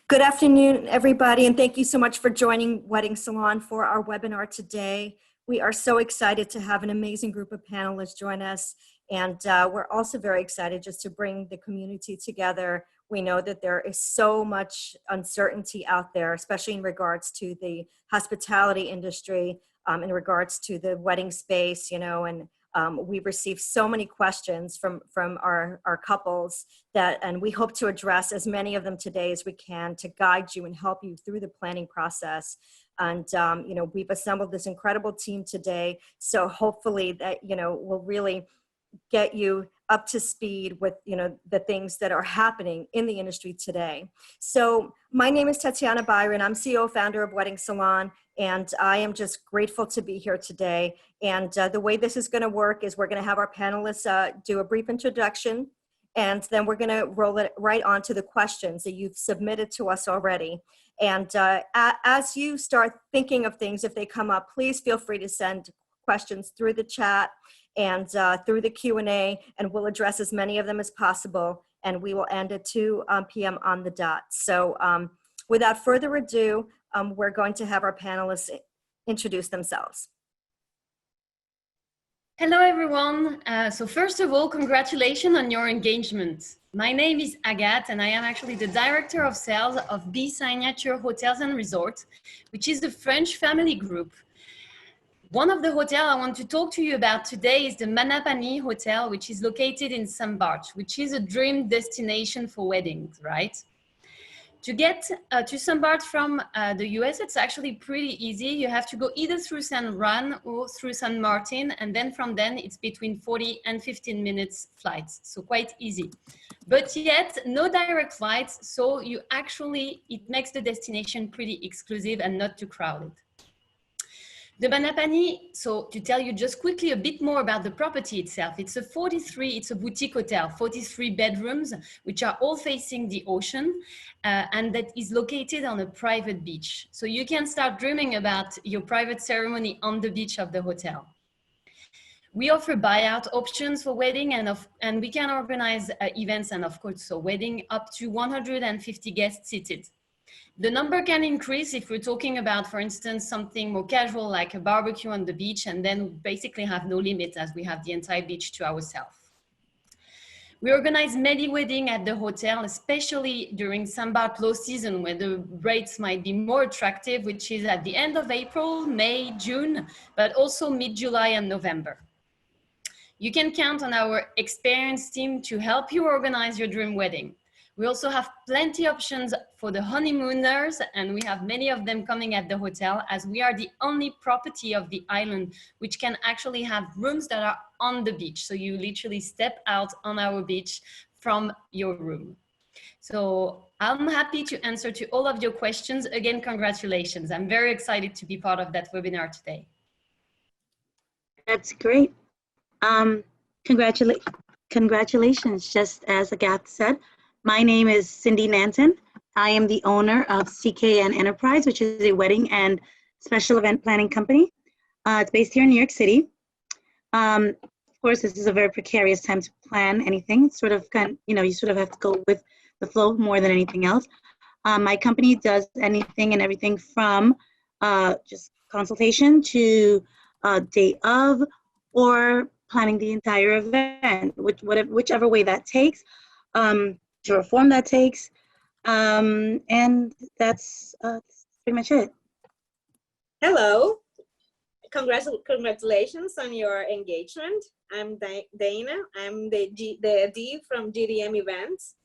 Good afternoon, everybody, and thank you so much for joining Wedding Salon for our webinar today. We are so excited to have an amazing group of panelists join us, and we're also very excited just to bring the community together. We know that there is so much uncertainty out there, especially in regards to the hospitality industry, in regards to the wedding space, and we've received so many questions from our couples and we hope to address as many of them today as we can to guide you and help you through the planning process. And, we've assembled this incredible team today. So hopefully that, will really get you up to speed with, the things that are happening in the industry today. So my name is Tatiana Byron. I'm CEO, founder of Wedding Salon, and I am just grateful to be here today. And the way this is going to work is we're going to have our panelists do a brief introduction, and then we're going to roll it right on to the questions that you've submitted to us already. And as you start thinking of things, if they come up, please feel free to send questions through the chat and through the Q&A, and we'll address as many of them as possible. And we will end at 2 p.m. on the dot. So without further ado, we're going to have our panelists introduce themselves. Hello, everyone. So first of all, congratulations on your engagement. My name is Agathe, and I am actually the Director of Sales of B Signature Hotels and Resorts, which is a French family group. One of the hotels I want to talk to you about today is the Manapani Hotel, which is located in Saint-Barth, which is a dream destination for weddings, right? To get to Saint-Barth from the US, it's actually pretty easy. You have to go either through San Juan or through San Martin, and then from then it's between 40 and 15 minutes flights, so quite easy. But yet, no direct flights, so it makes the destination pretty exclusive and not too crowded. The Manapani, so to tell you just quickly a bit more about the property itself, it's a boutique hotel, 43 bedrooms, which are all facing the ocean, and that is located on a private beach. So you can start dreaming about your private ceremony on the beach of the hotel. We offer buyout options for wedding, and we can organize events and of course, so wedding up to 150 guests seated. The number can increase if we're talking about, for instance, something more casual like a barbecue on the beach, and then we basically have no limit as we have the entire beach to ourselves. We organize many weddings at the hotel, especially during Saint-Barth low season where the rates might be more attractive, which is at the end of April, May, June, but also mid-July and November. You can count on our experienced team to help you organize your dream wedding. We also have plenty of options for the honeymooners, and we have many of them coming at the hotel as we are the only property of the island which can actually have rooms that are on the beach. So you literally step out on our beach from your room. So I'm happy to answer to all of your questions. Again, congratulations. I'm very excited to be part of that webinar today. That's great. Congratulations, just as Agathe said. My name is Cindy Nanton. I am the owner of CKN Enterprise, which is a wedding and special event planning company. It's based here in New York City. Of course, this is a very precarious time to plan anything. It's sort of you sort of have to go with the flow more than anything else. My company does anything and everything from just consultation to day of or planning the entire event, whichever way that takes. Whichever form that takes, and that's pretty much it. Hello, congratulations on your engagement. I'm Dana. I'm the D from GDM Events.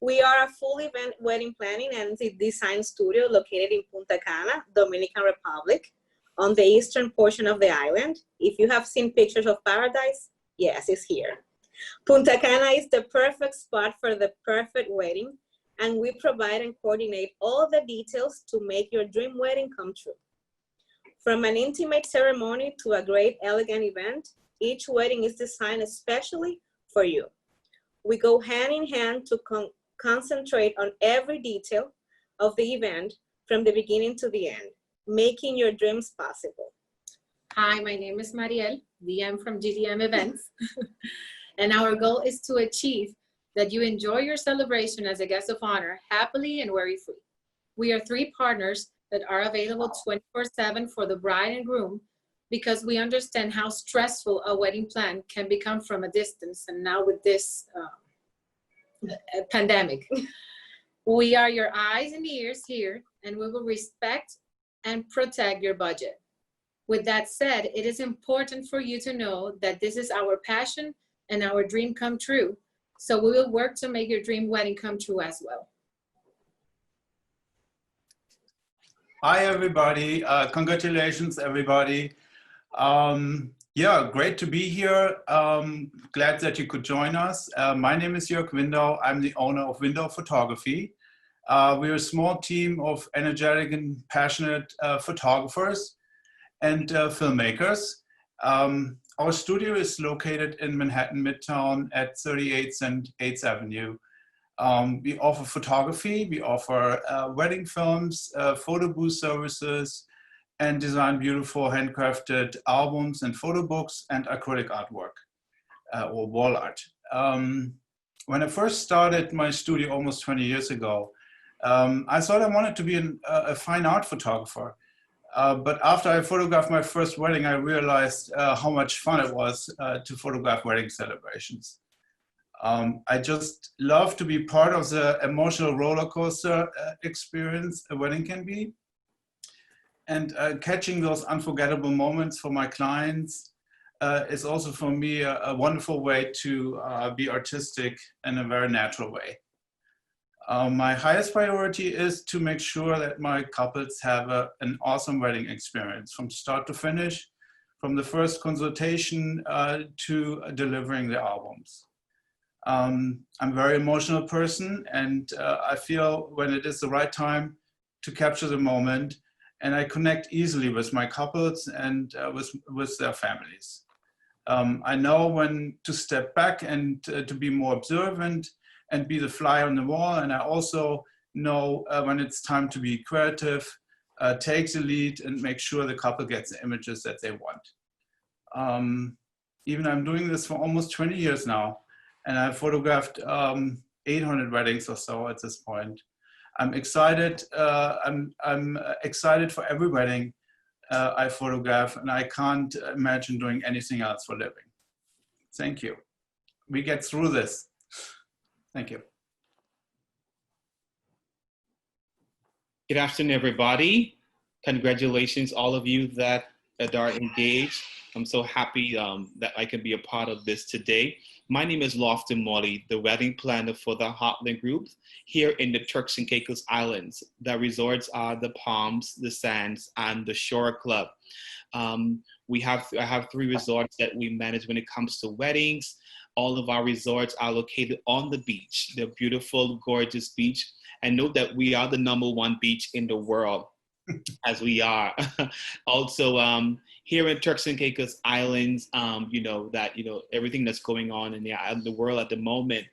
We are a full event wedding planning and design studio located in Punta Cana, Dominican Republic, on the eastern portion of the island. If you have seen pictures of paradise, yes, it's here. Punta Cana is the perfect spot for the perfect wedding, and we provide and coordinate all the details to make your dream wedding come true. From an intimate ceremony to a great elegant event, each wedding is designed especially for you. We go hand in hand to concentrate on every detail of the event from the beginning to the end, making your dreams possible. Hi, my name is Mariel, DM from GDM Events. And our goal is to achieve that you enjoy your celebration as a guest of honor happily and worry-free. We are 3 partners that are available 24/7 for the bride and groom because we understand how stressful a wedding plan can become from a distance, and now with this pandemic. We are your eyes and ears here, and we will respect and protect your budget. With that said, it is important for you to know that this is our passion and our dream come true. So we will work to make your dream wedding come true as well. Hi, everybody. Congratulations, everybody. Yeah, great to be here. Glad that you could join us. My name is Jörg Window. I'm the owner of Window Photography. We're a small team of energetic and passionate photographers and filmmakers. Our studio is located in Manhattan Midtown at 38th and 8th Avenue. We offer photography, we offer wedding films, photo booth services, and design beautiful handcrafted albums and photo books and acrylic artwork or wall art. When I first started my studio almost 20 years ago, I thought I wanted to be a fine art photographer. But after I photographed my first wedding, I realized how much fun it was to photograph wedding celebrations. I just love to be part of the emotional roller coaster experience a wedding can be. And catching those unforgettable moments for my clients is also for me a wonderful way to be artistic in a very natural way. My highest priority is to make sure that my couples have an awesome wedding experience from start to finish, from the first consultation to delivering the albums. I'm a very emotional person, and I feel when it is the right time to capture the moment, and I connect easily with my couples and with their families. I know when to step back and to be more observant and be the fly on the wall, and I also know when it's time to be creative, take the lead and make sure the couple gets the images that they want. Even I'm doing this for almost 20 years now, and I've photographed 800 weddings or so at this point. I'm excited. I'm excited for every wedding I photograph, and I can't imagine doing anything else for a living. Thank you. We get through this. Thank you. Good afternoon, everybody. Congratulations, all of you that are engaged. I'm so happy that I can be a part of this today. My name is Lofton Morley, the wedding planner for the Heartland Group here in the Turks and Caicos Islands. The resorts are the Palms, the Sands, and the Shore Club. I have 3 resorts that we manage when it comes to weddings. All of our resorts are located on the beach, the beautiful, gorgeous beach. And note that we are the #1 beach in the world, as we are. Also, here in Turks and Caicos Islands, everything that's going on in the world at the moment,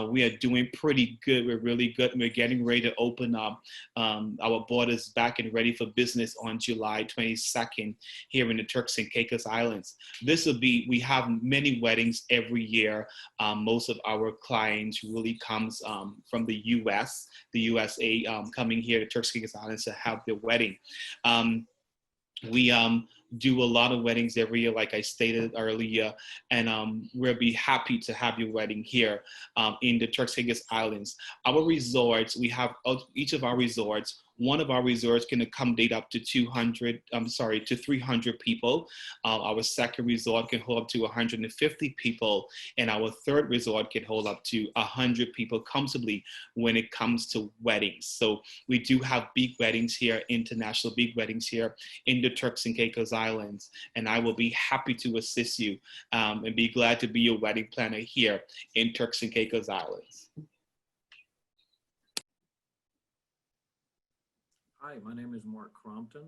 we are doing pretty good. We're really good. We're getting ready to open up our borders back and ready for business on July 22nd here in the Turks and Caicos Islands. We have many weddings every year. Most of our clients really comes from the US, the USA, coming here to Turks and Caicos Islands to have their wedding. We do a lot of weddings every year, like I stated earlier, and we'll be happy to have your wedding here in the Turks and Caicos Islands. Our resorts, we have each of our resorts. One of our resorts can accommodate up to 300 people. Our second resort can hold up to 150 people, and our third resort can hold up to 100 people comfortably when it comes to weddings. So we do have big weddings here, international big weddings here in the Turks and Caicos Islands, and I will be happy to assist you and be glad to be your wedding planner here in Turks and Caicos Islands. Hi, my name is Mark Crompton.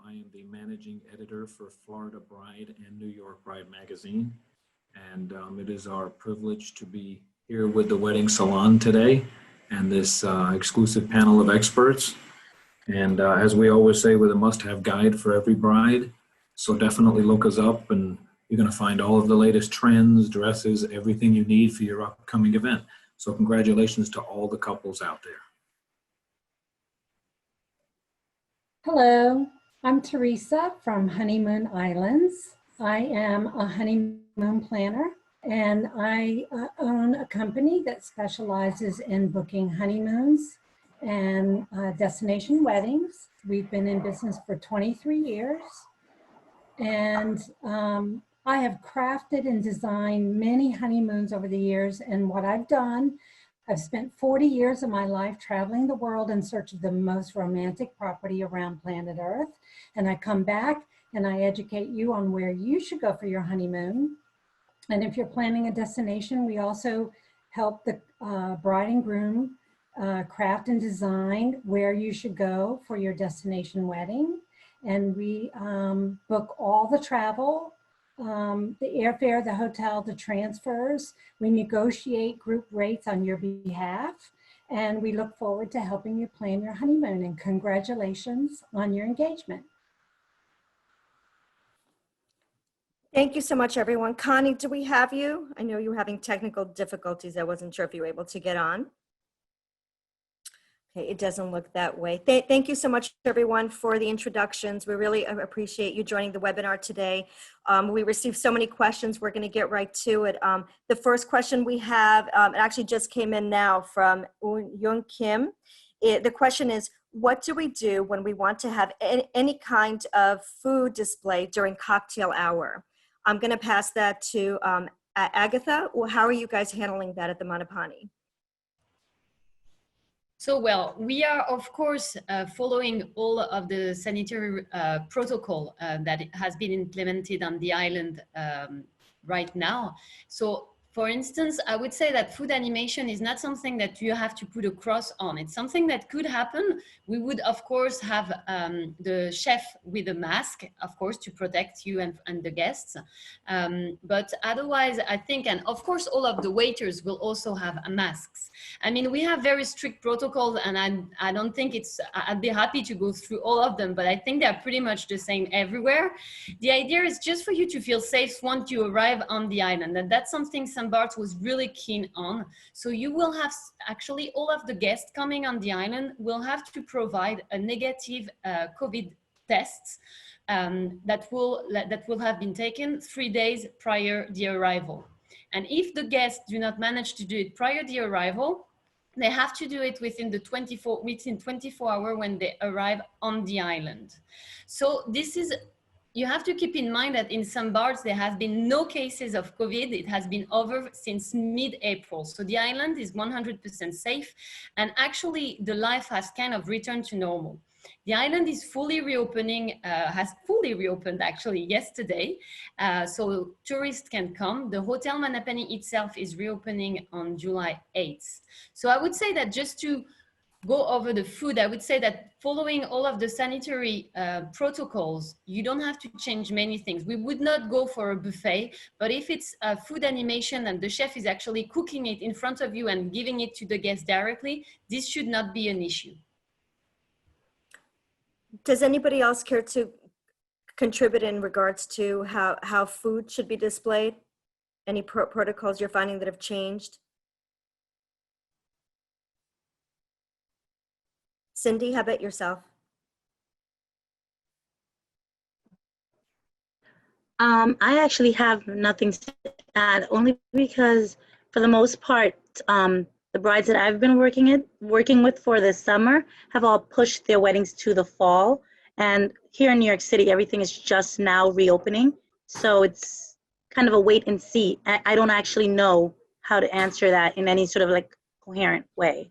I am the managing editor for Florida Bride and New York Bride magazine. And it is our privilege to be here with the Wedding Salon today and this exclusive panel of experts. And as we always say, we're the must-have guide for every bride. So definitely look us up and You're going to find all of the latest trends, dresses, everything you need for your upcoming event. So congratulations to all the couples out there. Hello, I'm Teresa from Honeymoon Islands. I am a honeymoon planner and I own a company that specializes in booking honeymoons and destination weddings. We've been in business for 23 years and I have crafted and designed many honeymoons over the years, and what I've done, I've spent 40 years of my life traveling the world in search of the most romantic property around planet Earth. And I come back and I educate you on where you should go for your honeymoon. And if you're planning a destination, we also help the bride and groom craft and design where you should go for your destination wedding. And we book all the travel, the airfare, the hotel, the transfers. We negotiate group rates on your behalf, and we look forward to helping you plan your honeymoon. And congratulations on your engagement. Thank you so much, everyone. Connie, do we have you? I know you were having technical difficulties. I wasn't sure if you were able to get on. Okay, it doesn't look that way. Thank you so much, everyone, for the introductions. We really appreciate you joining the webinar today. We received so many questions. We're going to get right to it. The first question we have, it actually just came in now from Yoon Kim. The question is, what do we do when we want to have any kind of food display during cocktail hour? I'm going to pass that to Agatha. Well, how are you guys handling that at the Manapani? So, well, we are, of course, following all of the sanitary protocol that has been implemented on the island right now. So, for instance, I would say that food animation is not something that you have to put a cross on. It's something that could happen. We would, of course, have the chef with a mask, of course, to protect you and the guests. But otherwise, I think, and of course, all of the waiters will also have masks. I mean, we have very strict protocols, and I don't think I'd be happy to go through all of them, but I think they're pretty much the same everywhere. The idea is just for you to feel safe once you arrive on the island, and that's something St. Bart was really keen on. So you will have, actually, all of the guests coming on the island will have to provide a negative COVID test that will have been taken 3 days prior the arrival. And if the guests do not manage to do it prior the arrival, they have to do it within 24 hours when they arrive on the island. So this is, you have to keep in mind that in St. Bart's, there has been no cases of COVID. It has been over since mid-April. So the island is 100% safe. And actually, the life has kind of returned to normal. The island is fully reopening, has fully reopened actually yesterday. So tourists can come. The Hotel Manapani itself is reopening on July 8th. So I would say that just to go over the food, I would say that following all of the sanitary protocols, you don't have to change many things. We would not go for a buffet, but if it's food animation and the chef is actually cooking it in front of you and giving it to the guests directly, this should not be an issue. Does anybody else care to contribute in regards to how food should be displayed? Any protocols you're finding that have changed? Cindy, how about yourself? I actually have nothing to add, only because for the most part, the brides that I've been working with for this summer have all pushed their weddings to the fall. And here in New York City, everything is just now reopening. So it's kind of a wait and see. I don't actually know how to answer that in any sort of like coherent way.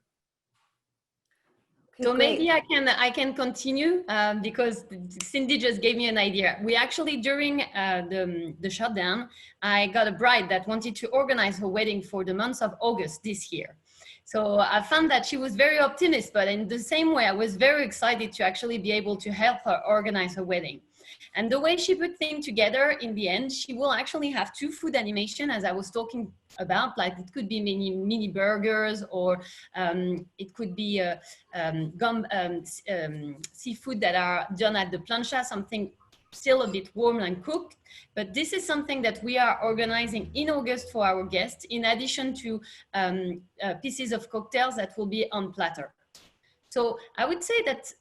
So maybe I can continue because Cindy just gave me an idea. We actually, during the shutdown, I got a bride that wanted to organize her wedding for the month of August this year. So I found that she was very optimistic, but in the same way, I was very excited to actually be able to help her organize her wedding. And the way she put things together, in the end, she will actually have 2 food animation, as I was talking about, like it could be mini burgers, or it could be seafood that are done at the plancha, something still a bit warm and cooked, but this is something that we are organizing in August for our guests, in addition to pieces of cocktails that will be on platter. So I would say that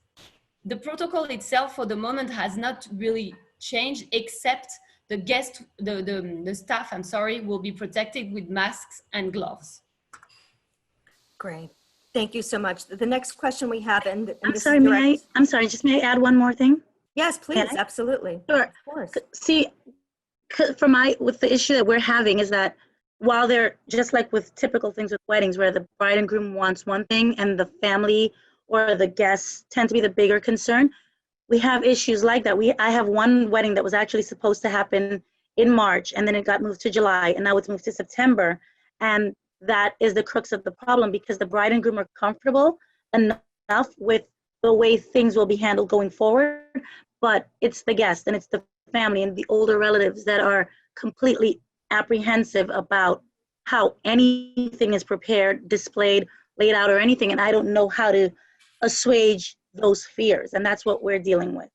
the protocol itself for the moment has not really changed, except the guest, the staff, I'm sorry, will be protected with masks and gloves. Great. Thank you so much. The next question we have, and I'm this sorry, is direct. I'm sorry, just may I add one more thing? Yes, please, I? absolutely. Sure. Of course. See, with the issue that we're having is that while they're just like with typical things with weddings where the bride and groom wants one thing and the family or the guests tend to be the bigger concern, we have issues like that. I have one wedding that was actually supposed to happen in March, and then it got moved to July, and now it's moved to September. And that is the crux of the problem, because the bride and groom are comfortable enough with the way things will be handled going forward, but it's the guest and it's the family and the older relatives that are completely apprehensive about how anything is prepared, displayed, laid out, or anything. And I don't know how to assuage those fears, and that's what we're dealing with.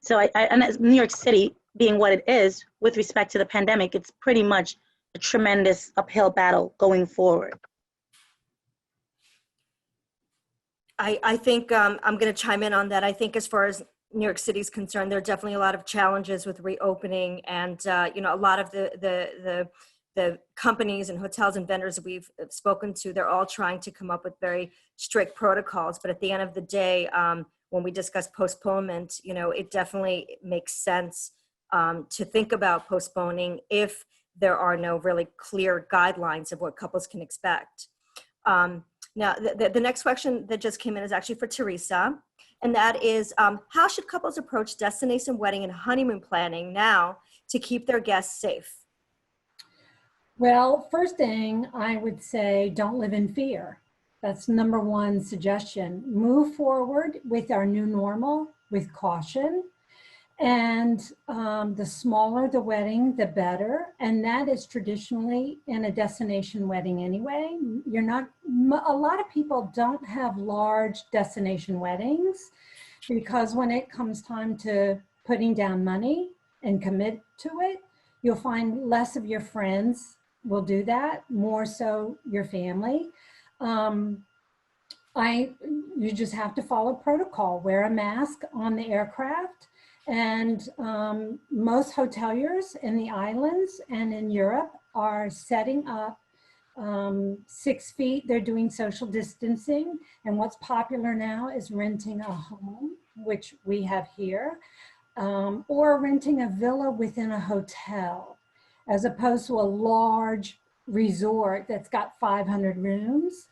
So and as New York City being what it is with respect to the pandemic, it's pretty much a tremendous uphill battle going forward. I think I'm going to chime in on that. I think as far as New York City is concerned, there are definitely a lot of challenges with reopening, and you know, a lot of the companies and hotels and vendors that we've spoken to, they're all trying to come up with very strict protocols. But at the end of the day, when we discuss postponement, you know, it definitely makes sense to think about postponing if there are no really clear guidelines of what couples can expect. Now, the next question that just came in is actually for Teresa, and that is, how should couples approach destination wedding and honeymoon planning now to keep their guests safe? Well, first thing I would say, don't live in fear. That's number one suggestion. Move forward with our new normal with caution. And the smaller the wedding, the better. And that is traditionally in a destination wedding anyway. A lot of people don't have large destination weddings because when it comes time to putting down money and commit to it, you'll find less of your friends will do that, more so your family. You just have to follow protocol, wear a mask on the aircraft. And most hoteliers in the islands and in Europe are setting up 6 feet. They're doing social distancing. And what's popular now is renting a home, which we have here, or renting a villa within a hotel, as opposed to a large resort that's got 500 rooms.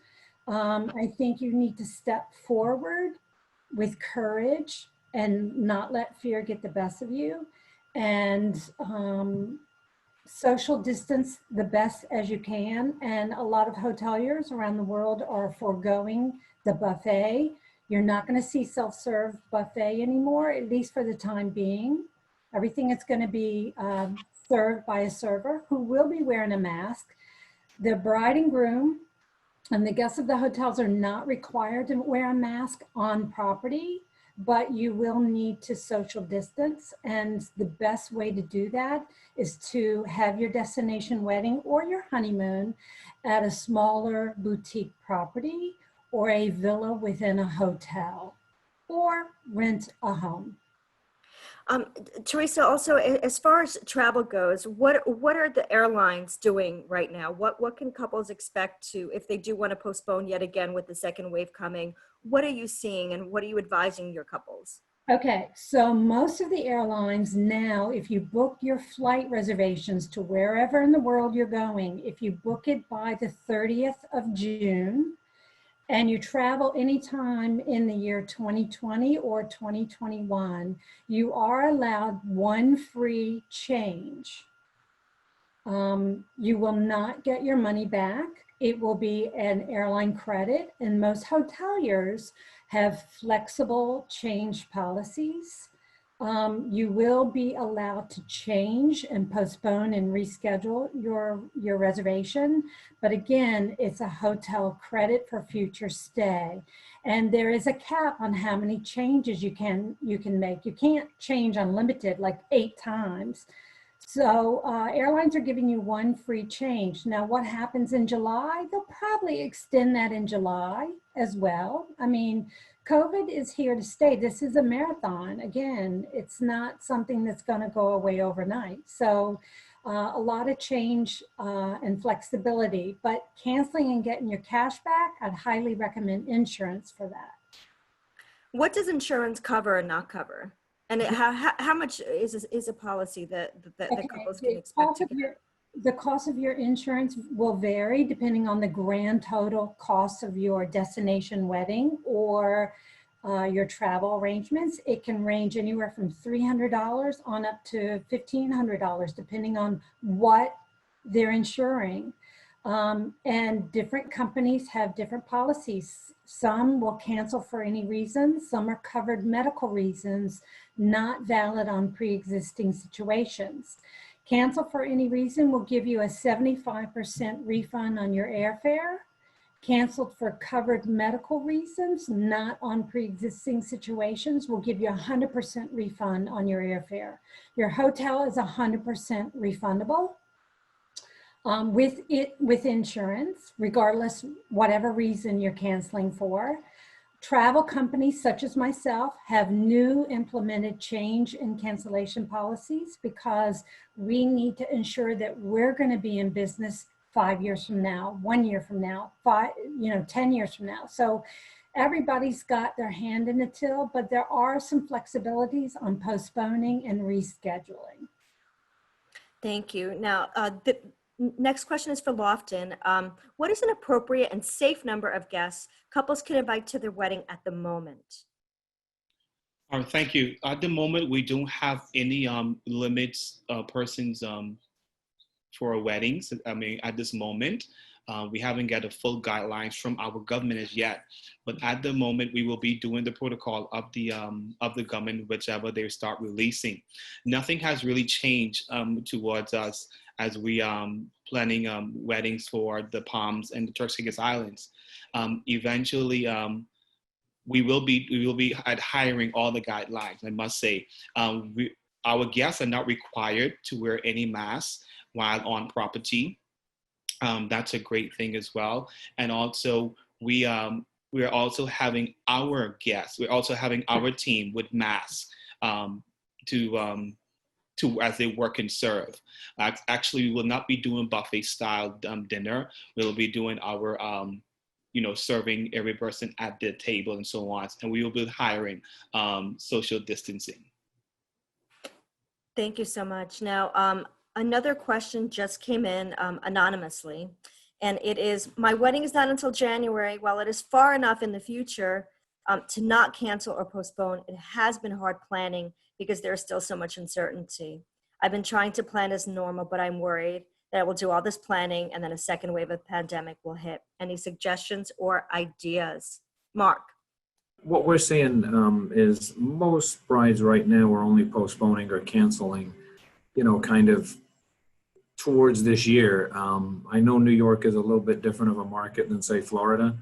I think you need to step forward with courage and not let fear get the best of you, and social distance the best as you can. And a lot of hoteliers around the world are foregoing the buffet. You're not going to see self-serve buffet anymore, at least for the time being. Everything is going to be served by a server who will be wearing a mask. The bride and groom and the guests of the hotels are not required to wear a mask on property, but you will need to social distance. And the best way to do that is to have your destination wedding or your honeymoon at a smaller boutique property or a villa within a hotel, or rent a home. Teresa, also, as far as travel goes, what are the airlines doing right now? What can couples expect to, if they do want to postpone yet again with the second wave coming? What are you seeing and what are you advising your couples? Okay, so most of the airlines now, if you book your flight reservations to wherever in the world you're going, if you book it by the 30th of June, and you travel anytime in the year 2020 or 2021, you are allowed one free change. You will not get your money back. It will be an airline credit, and most hoteliers have flexible change policies. You will be allowed to change and postpone and reschedule your reservation. But again, it's a hotel credit for future stay. And there is a cap on how many changes you can make. You can't change unlimited, like 8 times. So airlines are giving you 1 free change. Now, what happens in July? They'll probably extend that in July as well. I mean, COVID is here to stay. This is a marathon. Again, it's not something that's going to go away overnight. So a lot of change and flexibility, but canceling and getting your cash back, I'd highly recommend insurance for that. What does insurance cover or not cover? And how much is a policy that couples can expect to get? The cost of your insurance will vary depending on the grand total cost of your destination wedding or your travel arrangements. It can range anywhere from $300 on up to $1,500, depending on what they're insuring. And different companies have different policies. Some will cancel for any reason. Some are covered medical reasons, not valid on pre-existing situations. Cancel for any reason will give you a 75% refund on your airfare. Canceled for covered medical reasons, not on pre-existing situations, will give you a 100% refund on your airfare. Your hotel is 100% refundable. With insurance, regardless whatever reason you're canceling for. Travel companies such as myself have new implemented change in cancellation policies because we need to ensure that we're going to be in business 5 years from now, 1 year from now, 10 years from now. So everybody's got their hand in the till, but there are some flexibilities on postponing and rescheduling. Thank you. Now, the next question is for Lofton. What is an appropriate and safe number of guests couples can invite to their wedding at the moment? Thank you. At the moment, we don't have any limits persons for weddings. I mean, at this moment, we haven't got a full guidelines from our government as yet. But at the moment, we will be doing the protocol of the government, whichever they start releasing. Nothing has really changed towards us as we planning weddings for the Palms and the Turks Islands. Eventually, we will be adhering all the guidelines. I must say, our guests are not required to wear any masks while on property. That's a great thing as well. And also, we're also having our guests. We're also having our team with masks to as they work and serve. Actually, we will not be doing buffet style dinner. We'll be doing our, serving every person at the table and so on. And we will be hiring social distancing. Thank you so much. Now, another question just came in anonymously, and it is, my wedding is not until January. While it is far enough in the future to not cancel or postpone, it has been hard planning because there's still so much uncertainty. I've been trying to plan as normal, but I'm worried that I will do all this planning and then a second wave of pandemic will hit. Any suggestions or ideas? Mark. What we're seeing is most brides right now are only postponing or canceling, kind of towards this year. I know New York is a little bit different of a market than, say, Florida.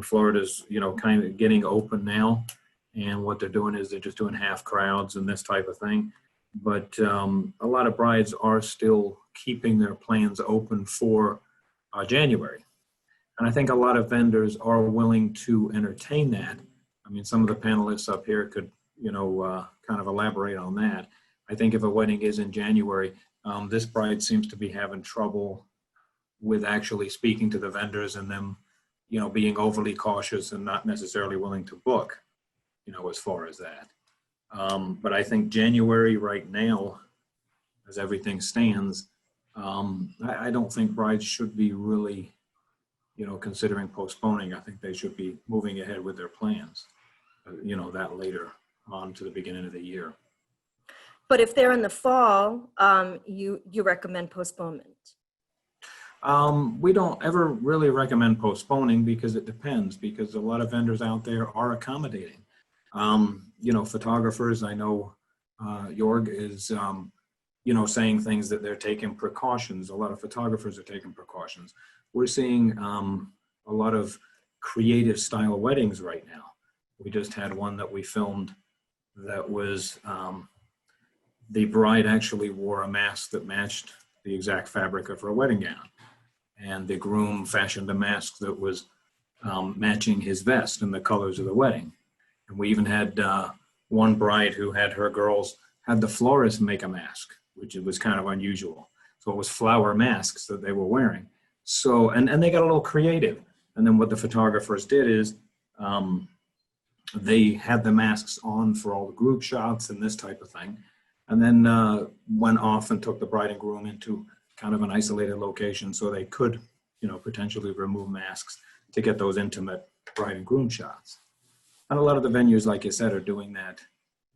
Florida's, kind of getting open now. And what they're doing is they're just doing half crowds and this type of thing. But a lot of brides are still keeping their plans open for January. And I think a lot of vendors are willing to entertain that. I mean, some of the panelists up here could, kind of elaborate on that. I think if a wedding is in January, this bride seems to be having trouble with actually speaking to the vendors and them, being overly cautious and not necessarily willing to book, as far as that. But I think January right now, as everything stands, I don't think brides should be really, considering postponing. I think they should be moving ahead with their plans, that later on to the beginning of the year. But if they're in the fall, you recommend postponement? We don't ever really recommend postponing because it depends, because a lot of vendors out there are accommodating. Photographers, I know Jorg, is saying things that they're taking precautions. A lot of photographers are taking precautions. We're seeing a lot of creative style weddings right now. We just had one that we filmed that was the bride actually wore a mask that matched the exact fabric of her wedding gown, and the groom fashioned a mask that was matching his vest and the colors of the wedding. And we even had one bride who had her girls had the florist make a mask, which was kind of unusual. So it was flower masks that they were wearing. So, and they got a little creative. And then what the photographers did is they had the masks on for all the group shots and this type of thing. And then went off and took the bride and groom into kind of an isolated location so they could, potentially remove masks to get those intimate bride and groom shots. And a lot of the venues, like you said, are doing that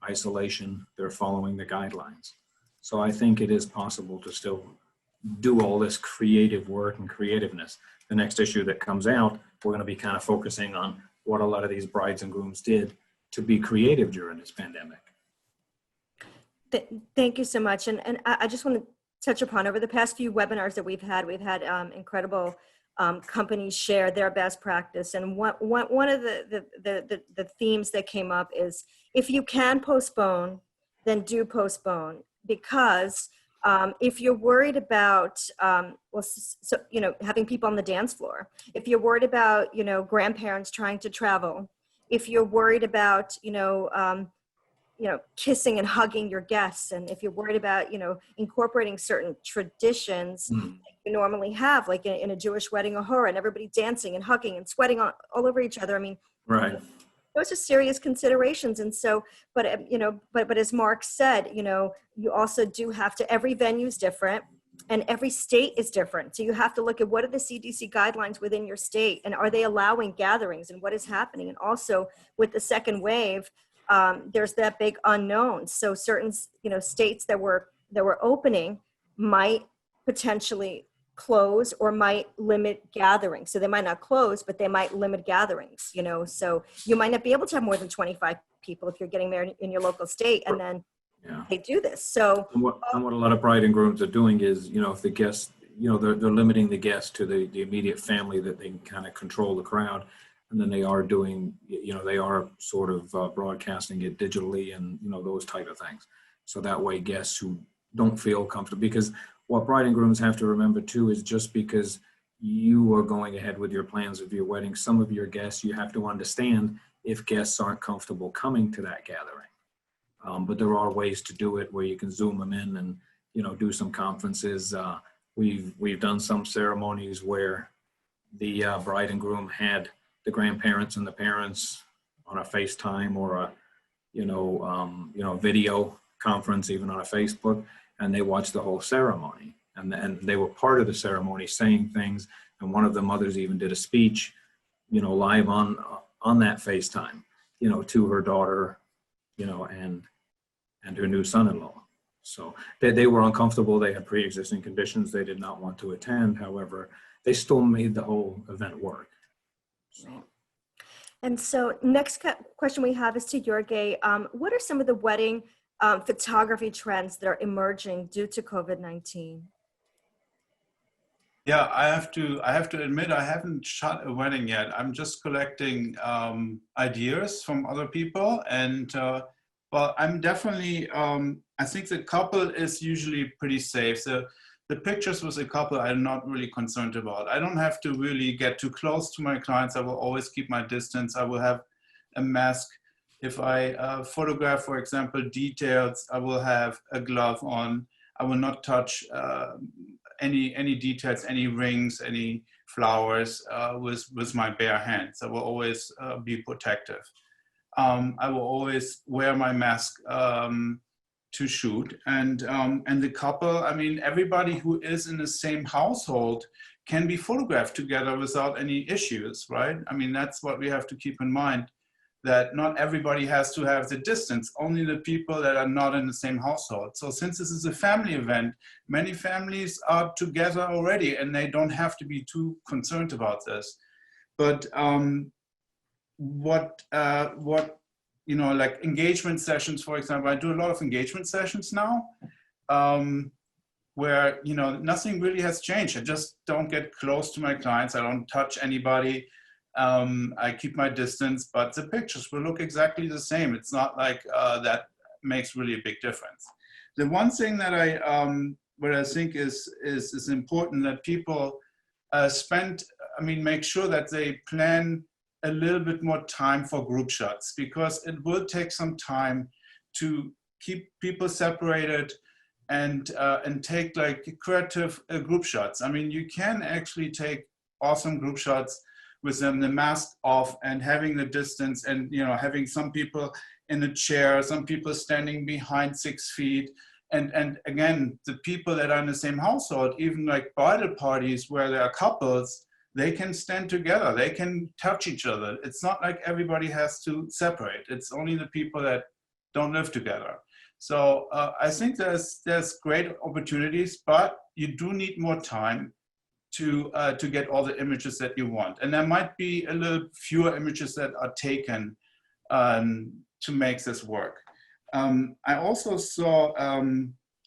isolation. They're following the guidelines. So I think it is possible to still do all this creative work and creativeness. The next issue that comes out, we're going to be kind of focusing on what a lot of these brides and grooms did to be creative during this pandemic. Thank you so much. And I just want to touch upon, over the past few webinars that we've had incredible companies share their best practice. And one of the themes that came up is, if you can postpone, then do postpone. Because if you're worried about, having people on the dance floor, if you're worried about, grandparents trying to travel, if you're worried about, kissing and hugging your guests, and if you're worried about, incorporating certain traditions that you normally have, like in a Jewish wedding or horror, and everybody dancing and hugging and sweating all over each other. I mean, right. Those are serious considerations. And so, but as Mark said, you also do have to, every venue is different and every state is different. So you have to look at, what are the CDC guidelines within your state, and are they allowing gatherings, and what is happening? And also with the second wave, there's that big unknown. So certain, states that were opening might potentially close or might limit gatherings. So they might not close, but they might limit gatherings, so you might not be able to have more than 25 people if you're getting married in your local state, and then they do this. So and what a lot of bride and grooms are doing is, if the guests, they're limiting the guests to the immediate family, that they can kind of control the crowd. And then they are doing, they are sort of broadcasting it digitally and, those type of things. So that way guests who don't feel comfortable, because what bride and grooms have to remember too is, just because you are going ahead with your plans of your wedding, some of your guests, you have to understand if guests aren't comfortable coming to that gathering. But there are ways to do it where you can Zoom them in and, do some conferences. We've done some ceremonies where the bride and groom had the grandparents and the parents on a FaceTime or a video conference, even on a Facebook, and they watched the whole ceremony, and they were part of the ceremony, saying things. And one of the mothers even did a speech, live on that FaceTime, to her daughter, and her new son-in-law. So they were uncomfortable. They had pre-existing conditions. They did not want to attend. However, they still made the whole event work. Right. And so next question we have is to Jorge. What are some of the wedding photography trends that are emerging due to COVID-19? Yeah, I have to admit, I haven't shot a wedding yet. I'm just collecting ideas from other people, and well, I'm definitely, I think the couple is usually pretty safe. The pictures with a couple I'm not really concerned about. I don't have to really get too close to my clients. I will always keep my distance. I will have a mask. If I photograph, for example, details, I will have a glove on. I will not touch any details, any rings, any flowers with my bare hands. I will always be protective. I will always wear my mask to shoot, and the couple, I mean, everybody who is in the same household can be photographed together without any issues, right? I mean, that's what we have to keep in mind, that not everybody has to have the distance, only the people that are not in the same household. So since this is a family event, many families are together already and they don't have to be too concerned about this. But what you know, like engagement sessions, for example. I do a lot of engagement sessions now, where, you know, nothing really has changed. I just don't get close to my clients. I don't touch anybody. I keep my distance, but the pictures will look exactly the same. It's not like that makes really a big difference. The one thing that what I think is important that people make sure that they plan a little bit more time for group shots, because it will take some time to keep people separated and take like creative group shots. I mean, you can actually take awesome group shots with them, the mask off and having the distance, and, you know, having some people in a chair, some people standing behind 6 feet. And again, the people that are in the same household, even like bridal parties where there are couples, they can stand together, they can touch each other. It's not like everybody has to separate. It's only the people that don't live together. So I think there's great opportunities, but you do need more time to get all the images that you want. And there might be a little fewer images that are taken to make this work. I also saw,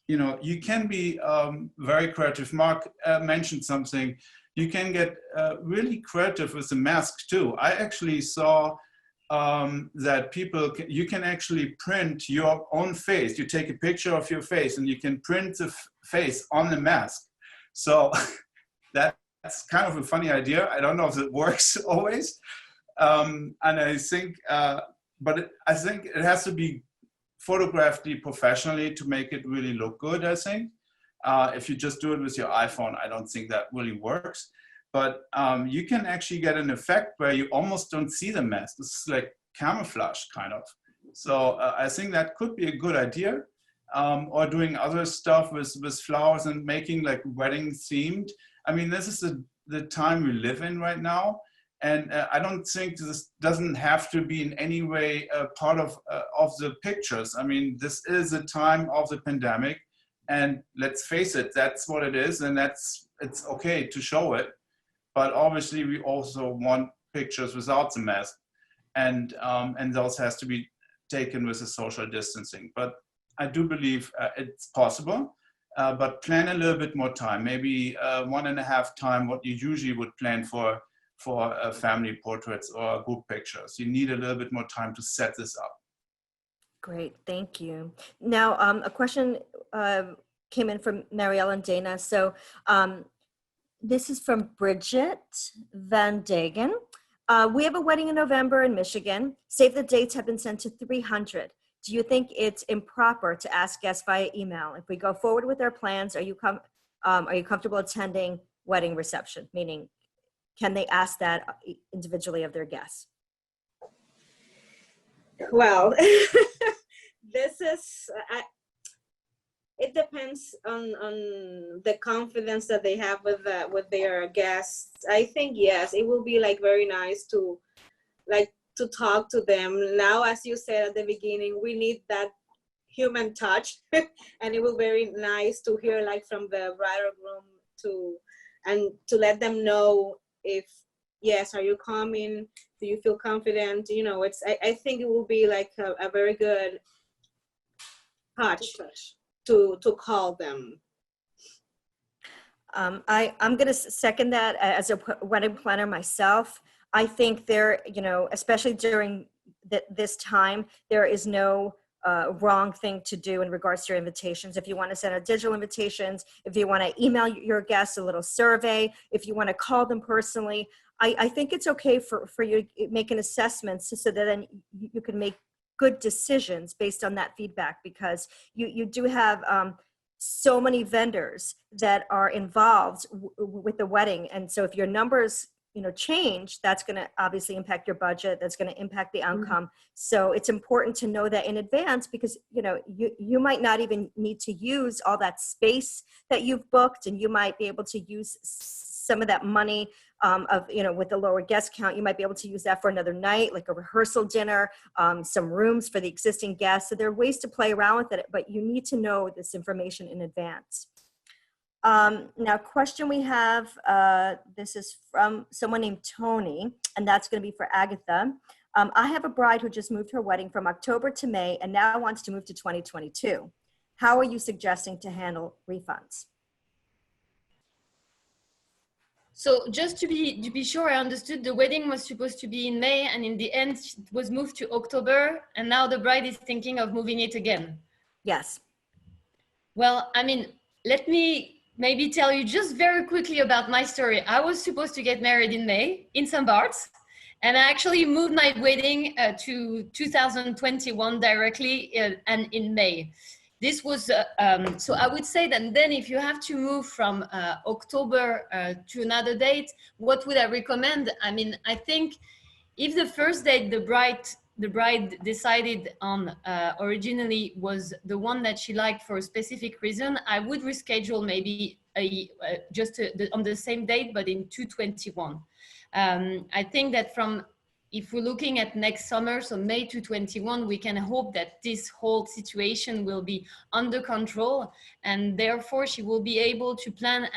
you know, you can be very creative. Mark mentioned something. You can get really creative with the mask too. I actually saw that you can actually print your own face. You take a picture of your face and you can print the face on the mask. So that's kind of a funny idea. I don't know if it works always. And I think, I think it has to be photographed professionally to make it really look good, I think. If you just do it with your iPhone, I don't think that really works. But you can actually get an effect where you almost don't see the mask. It's like camouflage, kind of. So I think that could be a good idea. Or doing other stuff with flowers and making like wedding themed. I mean, this is the time we live in right now. And I don't think this doesn't have to be in any way part of the pictures. I mean, this is a time of the pandemic, and let's face it, that's what it is, and it's okay to show it. But obviously, we also want pictures without the mask, and those has to be taken with the social distancing. But I do believe it's possible, but plan a little bit more time, maybe 1.5 times what you usually would plan for family portraits or group pictures. You need a little bit more time to set this up. Great, thank you. Now, a question came in from Marielle and Dana. So this is from Bridget Van Dagen. We have a wedding in November in Michigan. Save the dates have been sent to 300. Do you think it's improper to ask guests via email? If we go forward with our plans, are you comfortable attending wedding reception? Meaning, can they ask that individually of their guests? Well, this is, it depends on the confidence that they have with their guests. I think, yes, it will be like very nice to talk to them. Now, as you said at the beginning, we need that human touch, and it will be very nice to hear like from the bride or groom to let them know if, yes, are you coming? Do you feel confident? You know, I think it will be like a very good touch to call them. I'm going to second that as a wedding planner myself. I think there, you know, especially during this time, there is no wrong thing to do in regards to your invitations. If you want to send out digital invitations, if you want to email your guests a little survey, if you want to call them personally, I think it's okay for you to make an assessment so that then you can make good decisions based on that feedback, because you do have so many vendors that are involved with the wedding. And so if your numbers change, that's going to obviously impact your budget. That's going to impact the outcome. So it's important to know that in advance, because you might not even need to use all that space that you've booked, and you might be able to use some of that money with the lower guest count. You might be able to use that for another night, like a rehearsal dinner, some rooms for the existing guests. So there are ways to play around with it, but you need to know this information in advance. Now, question we have, this is from someone named Tony, and that's going to be for Agatha. I have a bride who just moved her wedding from October to May and now wants to move to 2022. How are you suggesting to handle refunds? So just to be sure, I understood the wedding was supposed to be in May, and in the end it was moved to October, and now the bride is thinking of moving it again. Yes. Well, I mean, let me maybe tell you just very quickly about my story. I was supposed to get married in May in St. Bart's, and I actually moved my wedding to 2021 directly and in May. This was, so I would say that then if you have to move from October to another date, what would I recommend? I mean, I think if the first date the bride decided on originally was the one that she liked for a specific reason, I would reschedule maybe on the same date, but in 2021. I think that if we're looking at next summer, so May 2021, we can hope that this whole situation will be under control, and therefore she will be able to plan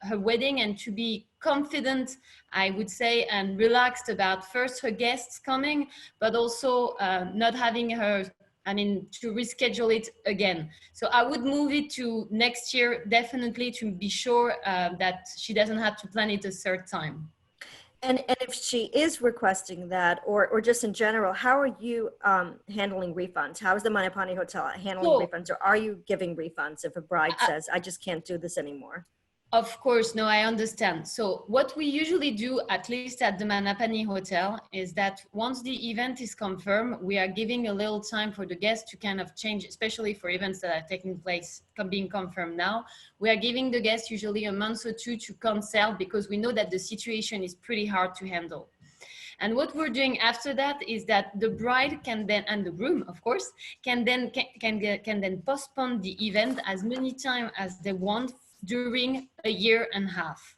her wedding and to be confident, I would say, and relaxed about first her guests coming, but also not having to reschedule it again. So I would move it to next year, definitely, to be sure that she doesn't have to plan it a third time. And if she is requesting that, or just in general, how are you handling refunds? How is the Manapani Hotel handling refunds? Or are you giving refunds if a bride says, I just can't do this anymore? Of course, no, I understand. So what we usually do, at least at the Manapani Hotel, is that once the event is confirmed, we are giving a little time for the guests to kind of change, especially for events that are taking place, being confirmed now. We are giving the guests usually a month or two to cancel, because we know that the situation is pretty hard to handle. And what we're doing after that is that the bride can then, and the groom, of course, can then postpone the event as many times as they want during a year and a half.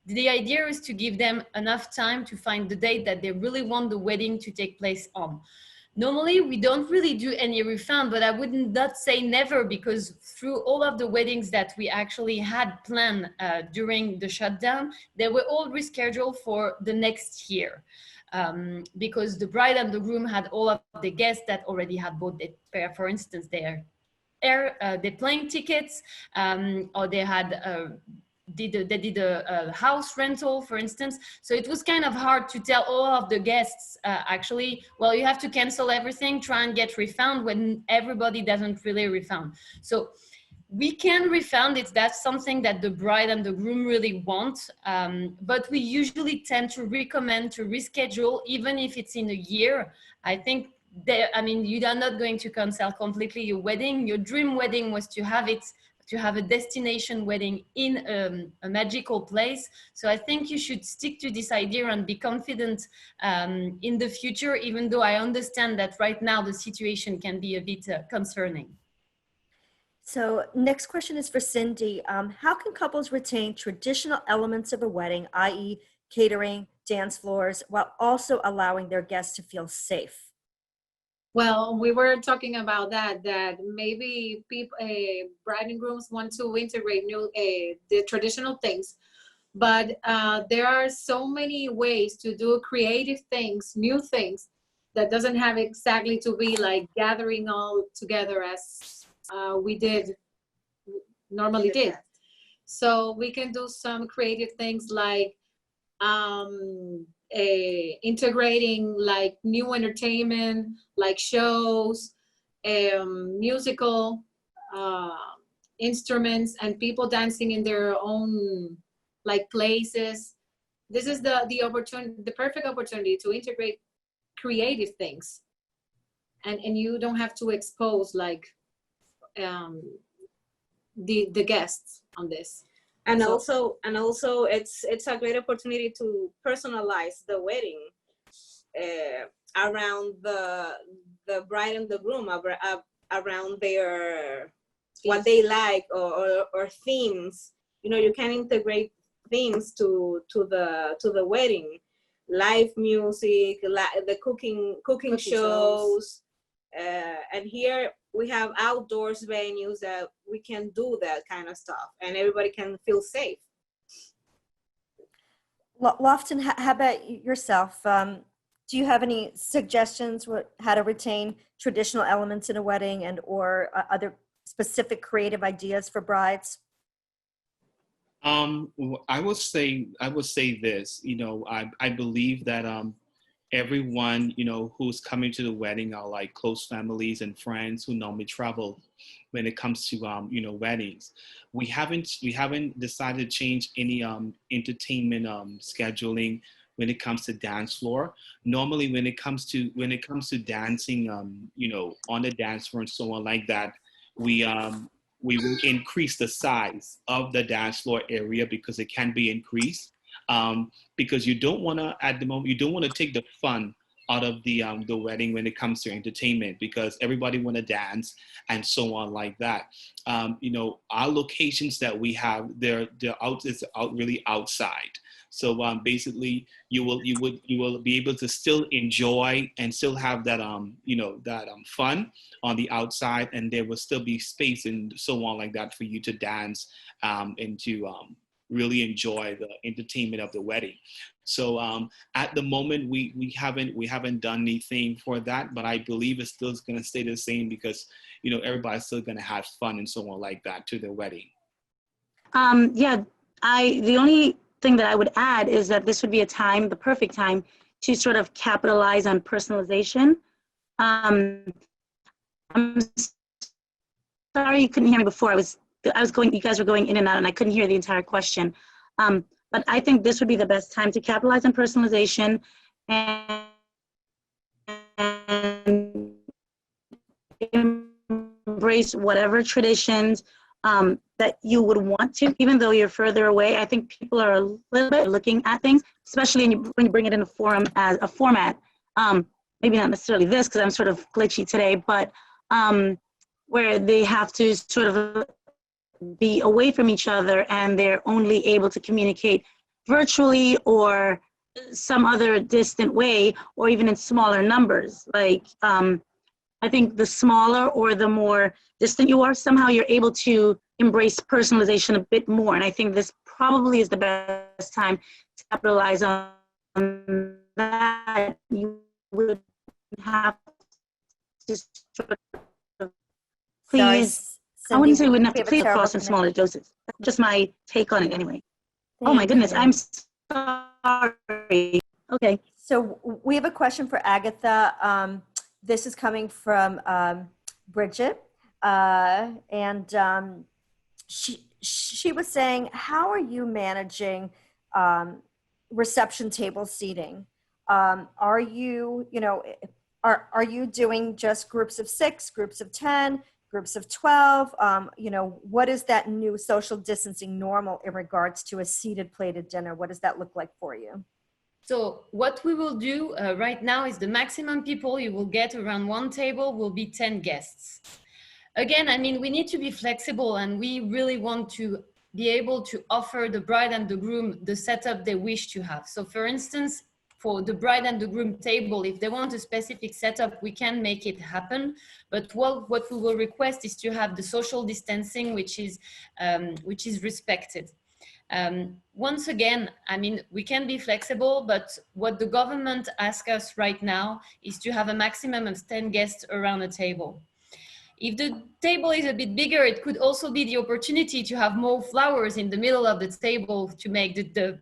The idea is to give them enough time to find the date that they really want the wedding to take place on. Normally, we don't really do any refund, but I would not say never, because through all of the weddings that we actually had planned during the shutdown, they were all rescheduled for the next year. Because the bride and the groom had all of the guests that already had bought for instance, their plane tickets, or they did a house rental, for instance. So it was kind of hard to tell all of the guests, actually, well, you have to cancel everything, try and get refund, when everybody doesn't really refund. So we can refund it. That's something that the bride and the groom really want. But we usually tend to recommend to reschedule, even if it's in a year. I think you are not going to cancel completely your wedding. Your dream wedding was to have a destination wedding in a magical place. So I think you should stick to this idea and be confident in the future, even though I understand that right now the situation can be a bit concerning. So next question is for Cindy. How can couples retain traditional elements of a wedding, i.e. catering, dance floors, while also allowing their guests to feel safe? Well, we were talking about that maybe people, bride and grooms want to integrate the traditional things, but there are so many ways to do creative things, new things, that doesn't have exactly to be like gathering all together as we normally did. So we can do some creative things like integrating like new entertainment, like shows, musical instruments, and people dancing in their own like places. This is the opportunity, the perfect opportunity to integrate creative things, and you don't have to expose like the guests on this. And also it's a great opportunity to personalize the wedding around the bride and the groom, around their what they like, or themes. You can integrate themes to the wedding, live music, the cooking shows. And here we have outdoors venues that we can do that kind of stuff, and everybody can feel safe. Lofton, how about yourself? do you have any suggestions how to retain traditional elements in a wedding and or other specific creative ideas for brides? I would say this, I believe that everyone, who's coming to the wedding are like close families and friends who normally travel when it comes to, weddings. We haven't decided to change any entertainment scheduling when it comes to dance floor. Normally, when it comes to dancing, on the dance floor and so on like that, we will increase the size of the dance floor area because it can be increased. Because you don't want to, at the moment, you don't want to take the fun out of the wedding when it comes to entertainment, because everybody want to dance and so on like that. Our locations that we have, they're out really outside. So basically, you will be able to still enjoy and still have that fun on the outside, and there will still be space and so on like that for you to dance and to really enjoy the entertainment of the wedding. So at the moment, we haven't done anything for that, but I believe it's still going to stay the same because everybody's still going to have fun and so on like that to their wedding. The only thing that I would add is that this would be the perfect time to sort of capitalize on personalization. I'm sorry you couldn't hear me before. You guys were going in and out and I couldn't hear the entire question. But I think this would be the best time to capitalize on personalization and embrace whatever traditions that you would want to, even though you're further away. I think people are a little bit looking at things, especially when you bring it in a format. Maybe not necessarily this, because I'm sort of glitchy today, but where they have to sort of be away from each other and they're only able to communicate virtually or some other distant way, or even in smaller numbers. Like, I think the smaller or the more distant you are, somehow you're able to embrace personalization a bit more. And I think this probably is the best time to capitalize on that. You would have to sort of please, I wouldn't say we wouldn't have to please across in smaller doses. That's just my take on it anyway. Oh my goodness, I'm sorry. Okay. So we have a question for Agatha. This is coming from Bridget, and she was saying, how are you managing reception table seating? Are you doing just groups of 6, groups of 10, groups of 12? What is that new social distancing normal in regards to a seated plated dinner? What does that look like for you? So what we will do right now is the maximum people you will get around one table will be 10 guests. Again, I mean, we need to be flexible, and we really want to be able to offer the bride and the groom the setup they wish to have. So for instance, for the bride and the groom table, if they want a specific setup, we can make it happen. But what we will request is to have the social distancing, which is respected. Once again, I mean, we can be flexible, but what the government asks us right now is to have a maximum of 10 guests around a table. If the table is a bit bigger, it could also be the opportunity to have more flowers in the middle of the table to make to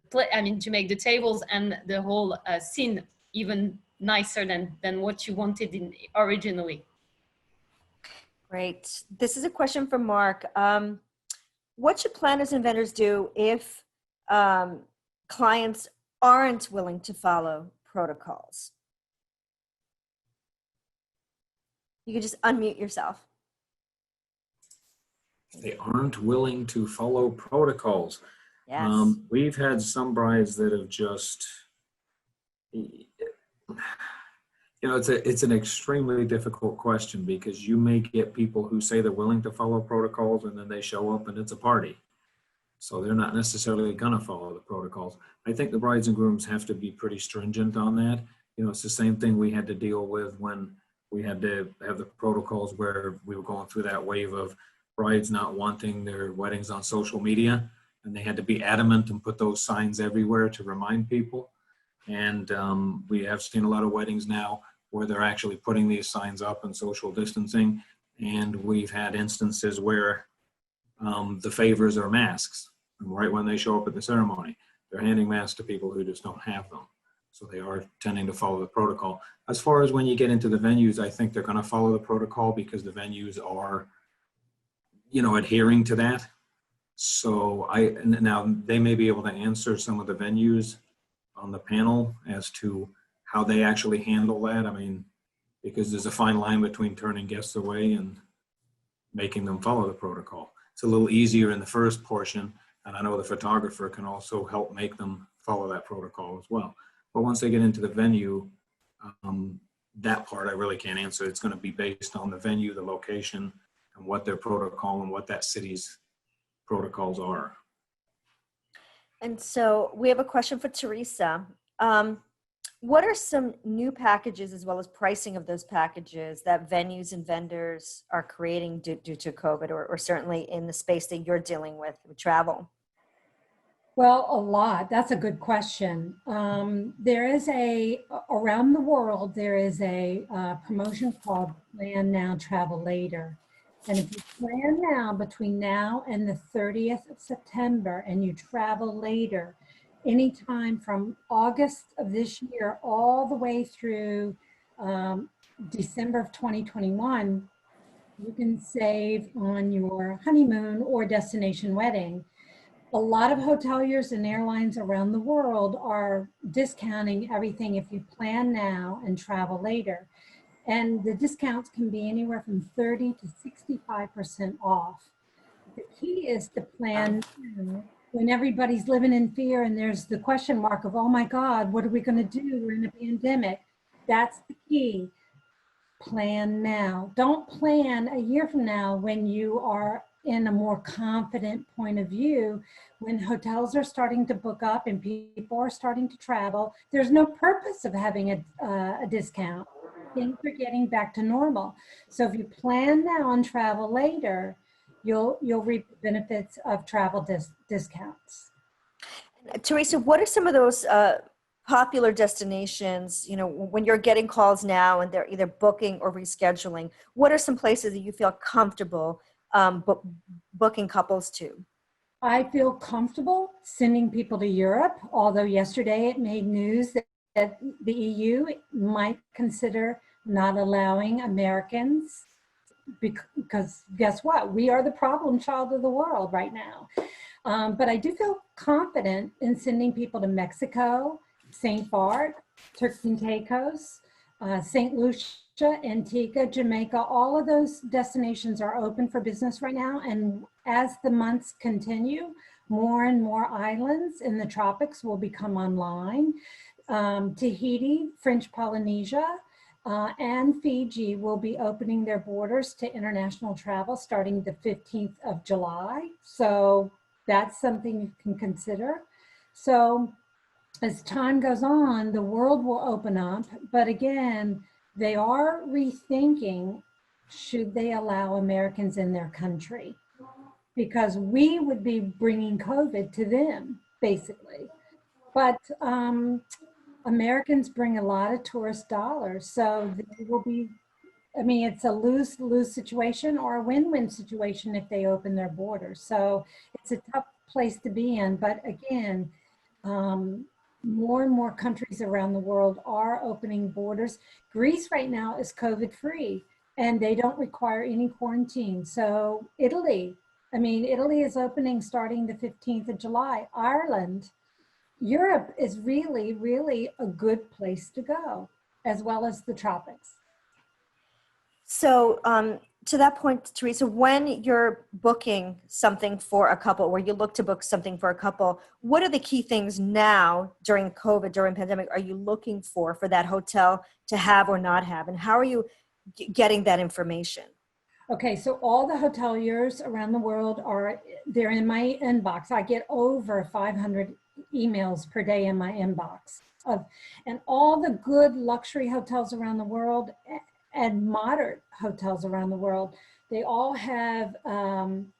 make the tables and the whole scene even nicer than what you wanted originally. Great. This is a question from Mark. What should planners and vendors do if clients aren't willing to follow protocols? You can just unmute yourself. They aren't willing to follow protocols. Yes. We've had some brides that have just, it's an extremely difficult question, because you may get people who say they're willing to follow protocols and then they show up and it's a party. So they're not necessarily going to follow the protocols. I think the brides and grooms have to be pretty stringent on that. It's the same thing we had to deal with when we had to have the protocols where we were going through that wave of brides not wanting their weddings on social media, and they had to be adamant and put those signs everywhere to remind people. And we have seen a lot of weddings now where they're actually putting these signs up and social distancing. And we've had instances where the favors are masks. And right when they show up at the ceremony, they're handing masks to people who just don't have them. So they are tending to follow the protocol. As far as when you get into the venues, I think they're going to follow the protocol because the venues are, you know, adhering to that. So now they may be able to answer some of the venues on the panel as to how they actually handle that. I mean, because there's a fine line between turning guests away and making them follow the protocol. It's a little easier in the first portion, and I know the photographer can also help make them follow that protocol as well. But once they get into the venue, that part I really can't answer. It's going to be based on the venue, the location, and what their protocol and what that city's protocols are. And so we have a question for Teresa. What are some new packages as well as pricing of those packages that venues and vendors are creating due to COVID or certainly in the space that you're dealing with travel? Well, a lot. That's a good question. There is around the world, there is a promotion called Plan Now, Travel Later. And if you plan now between now and the 30th of September and you travel later, anytime from August of this year all the way through December of 2021, you can save on your honeymoon or destination wedding. A lot of hoteliers and airlines around the world are discounting everything if you plan now and travel later. And the discounts can be anywhere from 30 to 65% off. The key is to plan when everybody's living in fear and there's the question mark of, oh my God, what are we going to do? We're in a pandemic. That's the key. Plan now. Don't plan a year from now when you are in a more confident point of view. When hotels are starting to book up and people are starting to travel, there's no purpose of having a discount. Things are getting back to normal. So if you plan now and travel later, you'll reap the benefits of travel discounts. Teresa, what are some of those popular destinations, you know, when you're getting calls now and they're either booking or rescheduling, what are some places that you feel comfortable booking couples to? I feel comfortable sending people to Europe, although yesterday it made news that the EU might consider not allowing Americans, because guess what? We are the problem child of the world right now. But I do feel confident in sending people to Mexico, St. Bart, Turks and Caicos, St. Lucia, Antigua, Jamaica. All of those destinations are open for business right now. And as the months continue, more and more islands in the tropics will become online. Tahiti, French Polynesia, and Fiji will be opening their borders to international travel starting the 15th of July. So that's something you can consider. So as time goes on, the world will open up, but again, they are rethinking, should they allow Americans in their country? Because we would be bringing COVID to them, basically. But Americans bring a lot of tourist dollars, so they will be, I mean, it's a lose-lose situation or a win-win situation if they open their borders. So it's a tough place to be in, but again, more and more countries around the world are opening borders. Greece right now is COVID-free and they don't require any quarantine. So Italy is opening starting the 15th of July. Ireland, Europe is really, really a good place to go, as well as the tropics. So to that point, Teresa, when you're booking something for a couple, or you look to book something for a couple, what are the key things now during COVID, during pandemic, are you looking for that hotel to have or not have? And how are you getting that information? Okay, so all the hoteliers around the world they're in my inbox. I get over 500 emails per day in my inbox and all the good luxury hotels around the world and moderate hotels around the world. They all have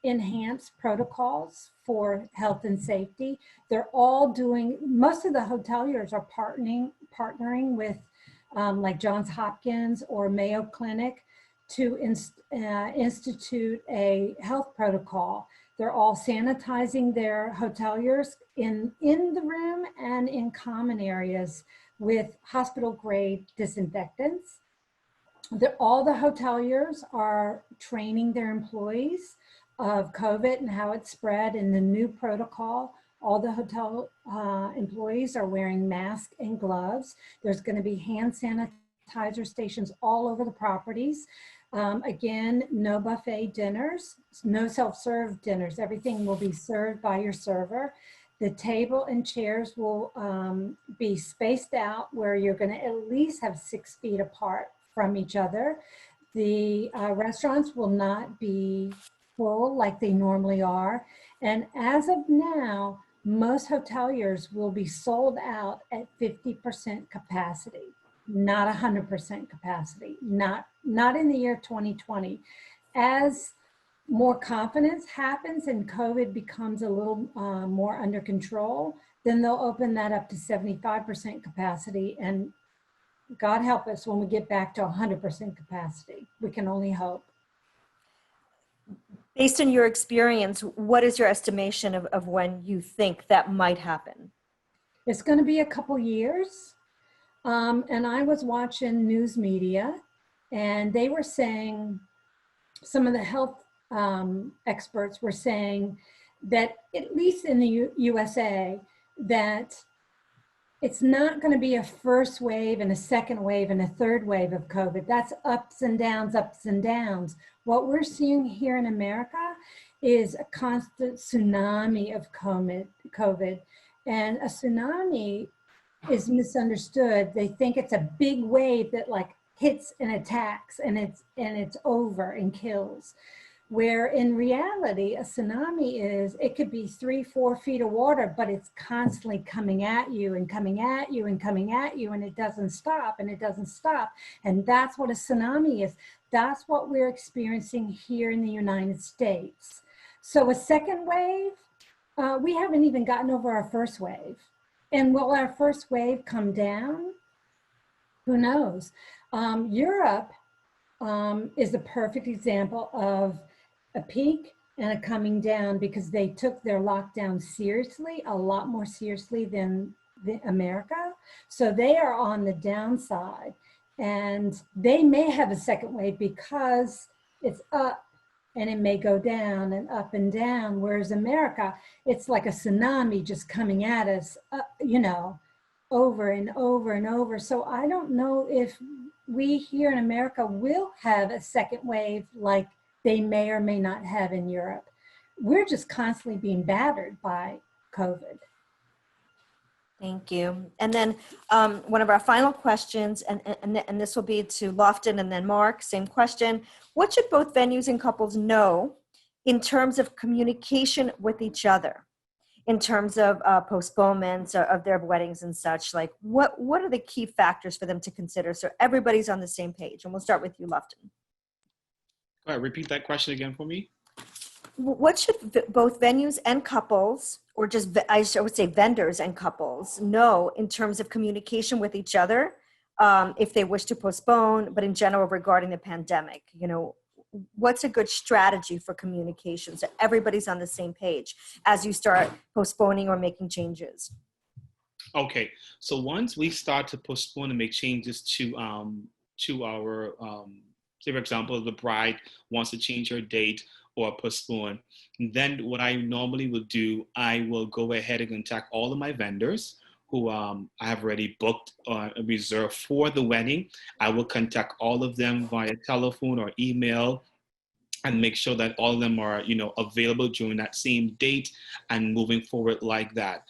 enhanced protocols for health and safety. They're all doing, most of the hoteliers are partnering with like Johns Hopkins or Mayo Clinic to institute a health protocol. They're all sanitizing their hoteliers in the room and in common areas with hospital grade disinfectants. All the hoteliers are training their employees of COVID and how it spread in the new protocol. All the hotel employees are wearing masks and gloves. There's going to be hand sanitizer stations all over the properties. Again, no buffet dinners, no self-serve dinners. Everything will be served by your server. The table and chairs will be spaced out where you're going to at least have 6 feet apart from each other. The restaurants will not be full like they normally are. And as of now, most hoteliers will be sold out at 50% capacity, not 100% capacity, not in the year 2020. As more confidence happens and COVID becomes a little more under control, then they'll open that up to 75% capacity. And God help us when we get back to 100% capacity. We can only hope. Based on your experience, what is your estimation of when you think that might happen? It's going to be a couple years. And I was watching news media and they were saying, some of the health experts were saying that at least in the USA, that it's not going to be a first wave and a second wave and a third wave of COVID. That's ups and downs, ups and downs. What we're seeing here in America is a constant tsunami of COVID. And a tsunami is misunderstood. They think it's a big wave that like hits and attacks and it's over and kills. Where in reality, a tsunami is, it could be 3-4 feet of water, but it's constantly coming at you and coming at you and coming at you, and it doesn't stop and it doesn't stop. And that's what a tsunami is. That's what we're experiencing here in the United States. So a second wave, we haven't even gotten over our first wave. And will our first wave come down? Who knows? Europe is a perfect example of a peak and a coming down because they took their lockdown seriously, a lot more seriously than America. So they are on the downside and they may have a second wave because it's up and it may go down and up and down. Whereas America, it's like a tsunami just coming at us, you know, over and over and over. So I don't know if we here in America will have a second wave like they may or may not have in Europe. We're just constantly being battered by COVID. Thank you. And then one of our final questions, and this will be to Lofton and then Mark, same question. What should both venues and couples know in terms of communication with each other? In terms of postponements of their weddings and such, like what are the key factors for them to consider so everybody's on the same page? And we'll start with you, Lofton. All right, repeat that question again for me. What should both venues and couples, or just I would say vendors and couples, know in terms of communication with each other if they wish to postpone, but in general regarding the pandemic? You know, what's a good strategy for communication so everybody's on the same page as you start postponing or making changes? Okay, so once we start to postpone and make changes to our say for example, the bride wants to change her date or postpone, then what I normally will do, I will go ahead and contact all of my vendors who I have already booked or reserved for the wedding. I will contact all of them via telephone or email and make sure that all of them are, you know, available during that same date and moving forward like that.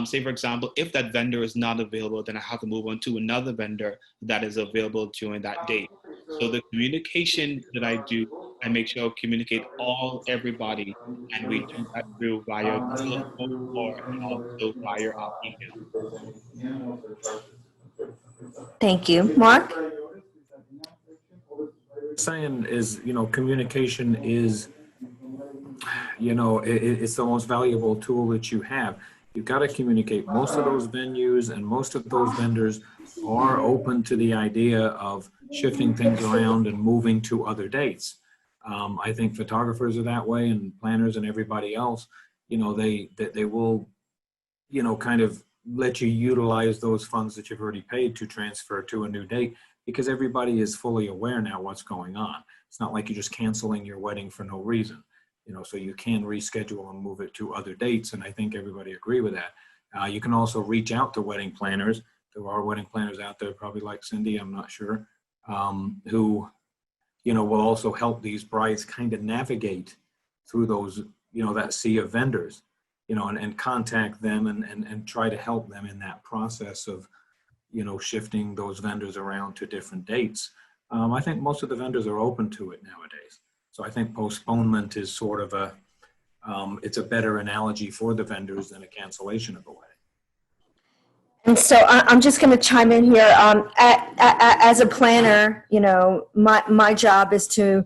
Say for example, if that vendor is not available, then I have to move on to another vendor that is available during that date. So the communication that I do, I make sure I communicate everybody, and we do that through via telephone or also via email. Thank you. Mark? saying is, communication is, it's the most valuable tool that you have. You've got to communicate. Most of those venues and most of those vendors are open to the idea of shifting things around and moving to other dates. I think photographers are that way, and planners and everybody else, they will, kind of let you utilize those funds that you've already paid to transfer to a new date, because everybody is fully aware now what's going on. It's not like you're just canceling your wedding for no reason, so you can reschedule and move it to other dates. And I think everybody agree with that. You can also reach out to wedding planners. There are wedding planners out there, probably like Cindy, I'm not sure, who, will also help these brides kind of navigate through those, that sea of vendors, and contact them and try to help them in that process of, shifting those vendors around to different dates. I think most of the vendors are open to it nowadays. So I think postponement is sort of it's a better analogy for the vendors than a cancellation of a wedding. And so I'm just going to chime in here. As a planner, my job is to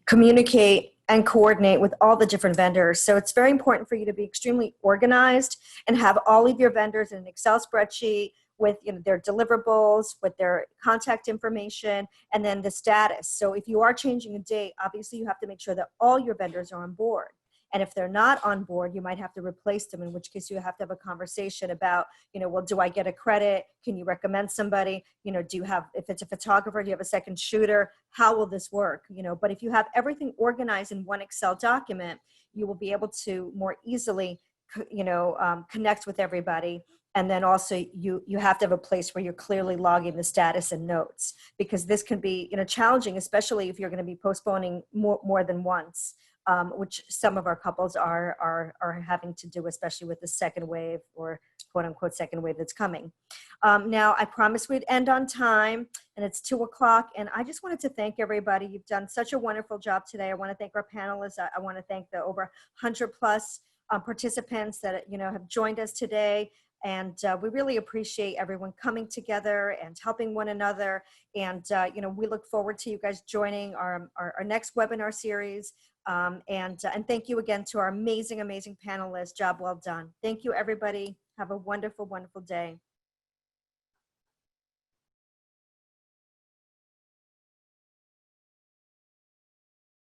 communicate and coordinate with all the different vendors. So it's very important for you to be extremely organized and have all of your vendors in an Excel spreadsheet with their deliverables, with their contact information, and then the status. So if you are changing a date, obviously you have to make sure that all your vendors are on board. And if they're not on board, you might have to replace them, in which case you have to have a conversation about, well, do I get a credit? Can you recommend somebody? Do you have, if it's a photographer, do you have a second shooter? How will this work? But if you have everything organized in one Excel document, you will be able to more easily, connect with everybody. And then also you have to have a place where you're clearly logging the status and notes, because this can be, challenging, especially if you're going to be postponing more than once. Which some of our couples are having to do, especially with the second wave, or quote unquote second wave that's coming. Now, I promised we'd end on time, and it's 2:00. And I just wanted to thank everybody. You've done such a wonderful job today. I want to thank our panelists. I want to thank the over 100 plus participants that have joined us today. And we really appreciate everyone coming together and helping one another. And we look forward to you guys joining our next webinar series. And thank you again to our amazing panelists. Job well done. Thank you, everybody. Have a wonderful, wonderful day.